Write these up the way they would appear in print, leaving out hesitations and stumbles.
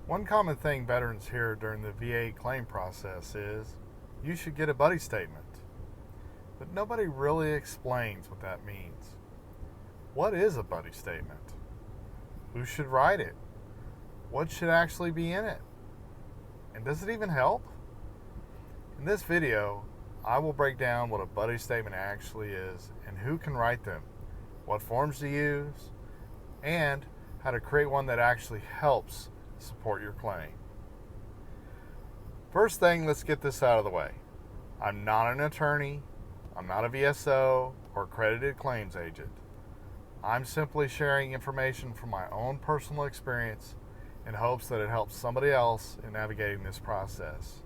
One common thing veterans hear during the VA claim process is, "You should get a buddy statement." But nobody really explains what that means. What is a buddy statement? Who should write it? What should actually be in it? And does it even help? In this video, I will break down what a buddy statement actually is and who can write them, what forms to use, and how to create one that actually helps support your claim. First thing, let's get this out of the way. I'm not an attorney, I'm not a VSO or accredited claims agent. I'm simply sharing information from my own personal experience in hopes that it helps somebody else in navigating this process.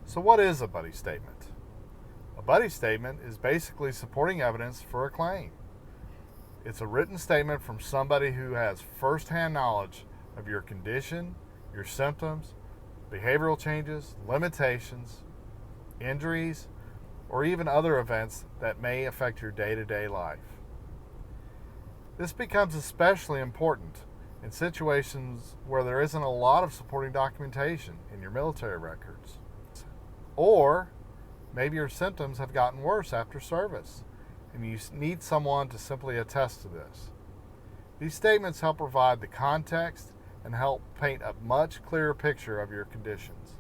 So what is a buddy statement? A buddy statement is basically supporting evidence for a claim. It's a written statement from somebody who has firsthand knowledge of your condition, your symptoms, behavioral changes, limitations, injuries, or even other events that may affect your day-to-day life. This becomes especially important in situations where there isn't a lot of supporting documentation in your military records. Or maybe your symptoms have gotten worse after service and you need someone to simply attest to this. These statements help provide the context and help paint a much clearer picture of your conditions.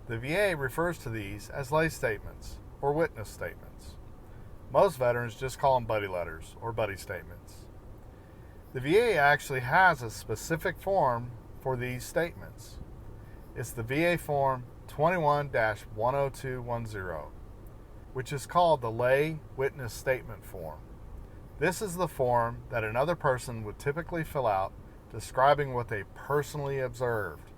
The VA refers to these as lay statements or witness statements. Most veterans just call them buddy letters or buddy statements. The VA actually has a specific form for these statements. It's the VA Form 21-10210, which is called the Lay Witness Statement Form. This is the form that another person would typically fill out describing what they personally observed.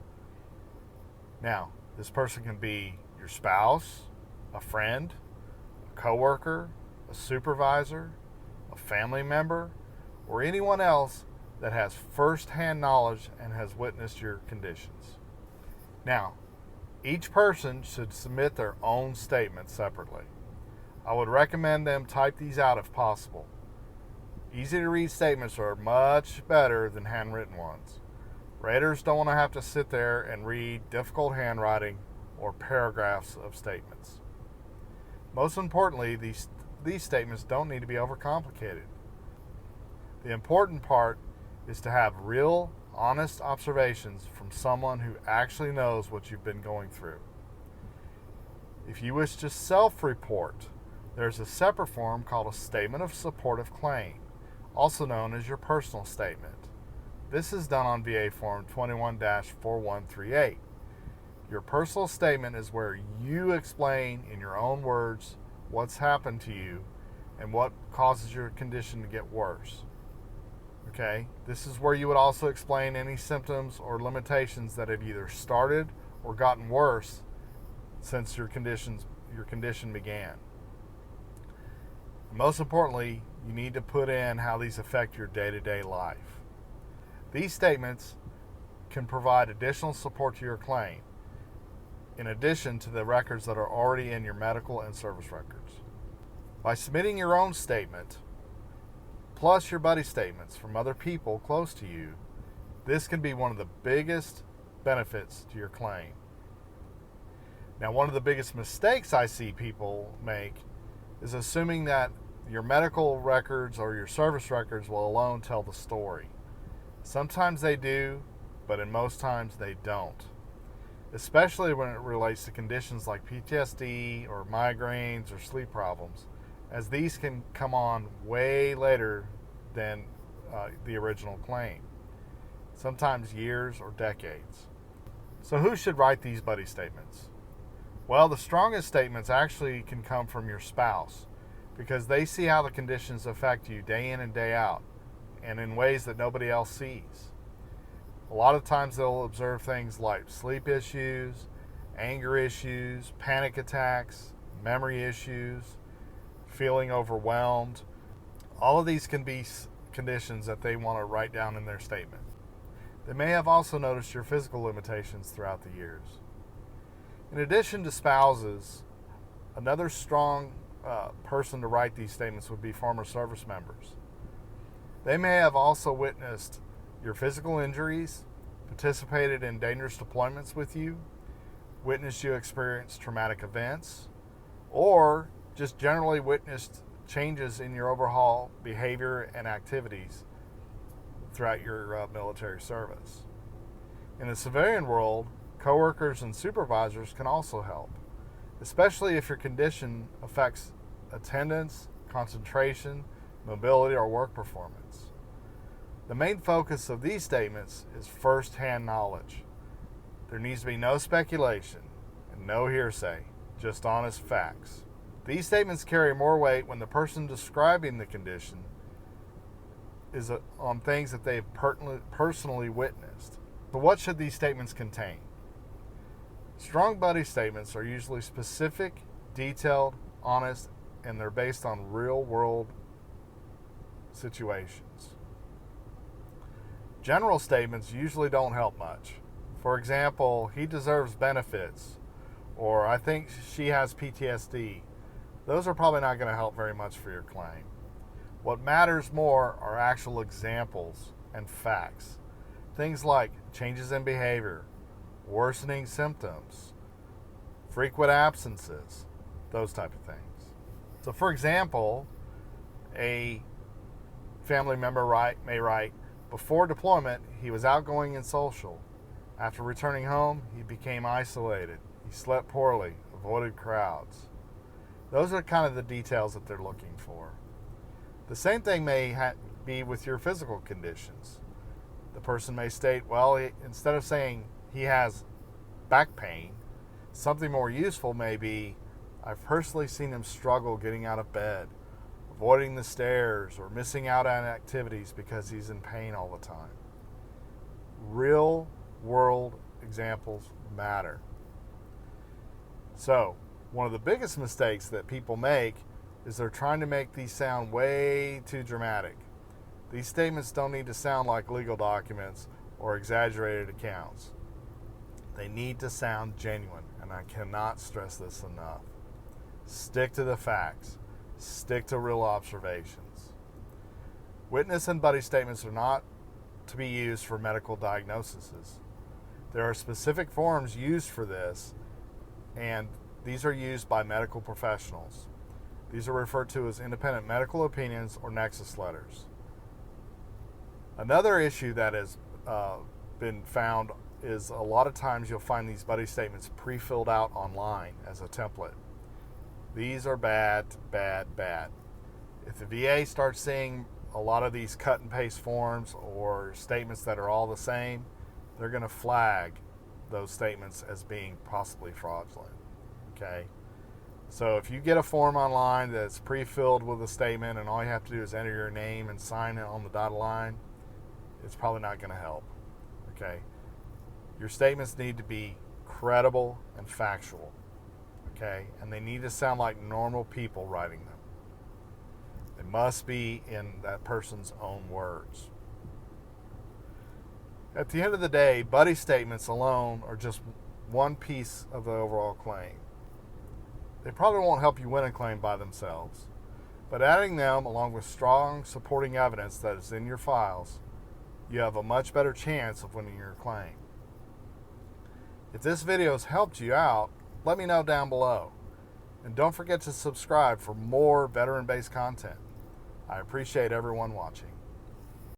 Now, this person can be your spouse, a friend, a coworker, a supervisor, a family member, or anyone else that has first-hand knowledge and has witnessed your conditions. Now, each person should submit their own statement separately. I would recommend them type these out if possible. Easy-to-read statements are much better than handwritten ones. Raters don't want to have to sit there and read difficult handwriting or paragraphs of statements. Most importantly, these statements don't need to be overcomplicated. The important part is to have real, honest observations from someone who actually knows what you've been going through. If you wish to self-report, there's a separate form called a Statement of Supportive Claim, also known as your personal statement. This is done on VA Form 21-4138. Your personal statement is where you explain in your own words what's happened to you and what causes your condition to get worse. Okay, this is where you would also explain any symptoms or limitations that have either started or gotten worse since your condition began. Most importantly, you need to put in how these affect your day-to-day life. These statements can provide additional support to your claim, in addition to the records that are already in your medical and service records. By submitting your own statement, plus your buddy statements from other people close to you, this can be one of the biggest benefits to your claim. Now, one of the biggest mistakes I see people make is assuming that your medical records or your service records will alone tell the story. Sometimes they do, but in most times they don't. Especially when it relates to conditions like PTSD or migraines or sleep problems, as these can come on way later than the original claim, sometimes years or decades. So who should write these buddy statements? Well, the strongest statements actually can come from your spouse, because they see how the conditions affect you day in and day out, and in ways that nobody else sees. A lot of times they'll observe things like sleep issues, anger issues, panic attacks, memory issues, feeling overwhelmed. All of these can be conditions that they want to write down in their statement. They may have also noticed your physical limitations throughout the years. In addition to spouses, another strong person to write these statements would be former service members. They may have also witnessed your physical injuries, participated in dangerous deployments with you, witnessed you experience traumatic events, or just generally witnessed changes in your overall behavior and activities throughout your military service. In the civilian world, coworkers and supervisors can also help, especially if your condition affects attendance, concentration, mobility, or work performance. The main focus of these statements is first-hand knowledge. There needs to be no speculation and no hearsay, just honest facts. These statements carry more weight when the person describing the condition is on things that they've personally witnessed. So what should these statements contain? Strong buddy statements are usually specific, detailed, honest, and they're based on real-world situations. General statements usually don't help much. For example, he deserves benefits, or I think she has PTSD. Those are probably not going to help very much for your claim. What matters more are actual examples and facts. Things like changes in behavior, worsening symptoms, frequent absences, those type of things. So for example, a family member may write, before deployment, he was outgoing and social. After returning home, he became isolated. He slept poorly, avoided crowds. Those are kind of the details that they're looking for. The same thing may be with your physical conditions. The person may state, well, instead of saying he has back pain, something more useful may be, I've personally seen him struggle getting out of bed, avoiding the stairs, or missing out on activities because he's in pain all the time. Real world examples matter. So, one of the biggest mistakes that people make is they're trying to make these sound way too dramatic. These statements don't need to sound like legal documents or exaggerated accounts. They need to sound genuine, and I cannot stress this enough. Stick to the facts. Stick to real observations. Witness and buddy statements are not to be used for medical diagnoses. There are specific forms used for this, and these are used by medical professionals. These are referred to as independent medical opinions or nexus letters. Another issue that has been found is a lot of times you'll find these buddy statements pre-filled out online as a template. These are bad, bad, bad. If the VA starts seeing a lot of these cut and paste forms or statements that are all the same, they're going to flag those statements as being possibly fraudulent. Okay? So if you get a form online that's pre-filled with a statement and all you have to do is enter your name and sign it on the dotted line, it's probably not going to help. Okay? Your statements need to be credible and factual. Okay? And they need to sound like normal people writing them. They must be in that person's own words. At the end of the day, buddy statements alone are just one piece of the overall claim. They probably won't help you win a claim by themselves, but adding them along with strong supporting evidence that is in your files, you have a much better chance of winning your claim. If this video has helped you out, let me know down below. And don't forget to subscribe for more veteran-based content. I appreciate everyone watching.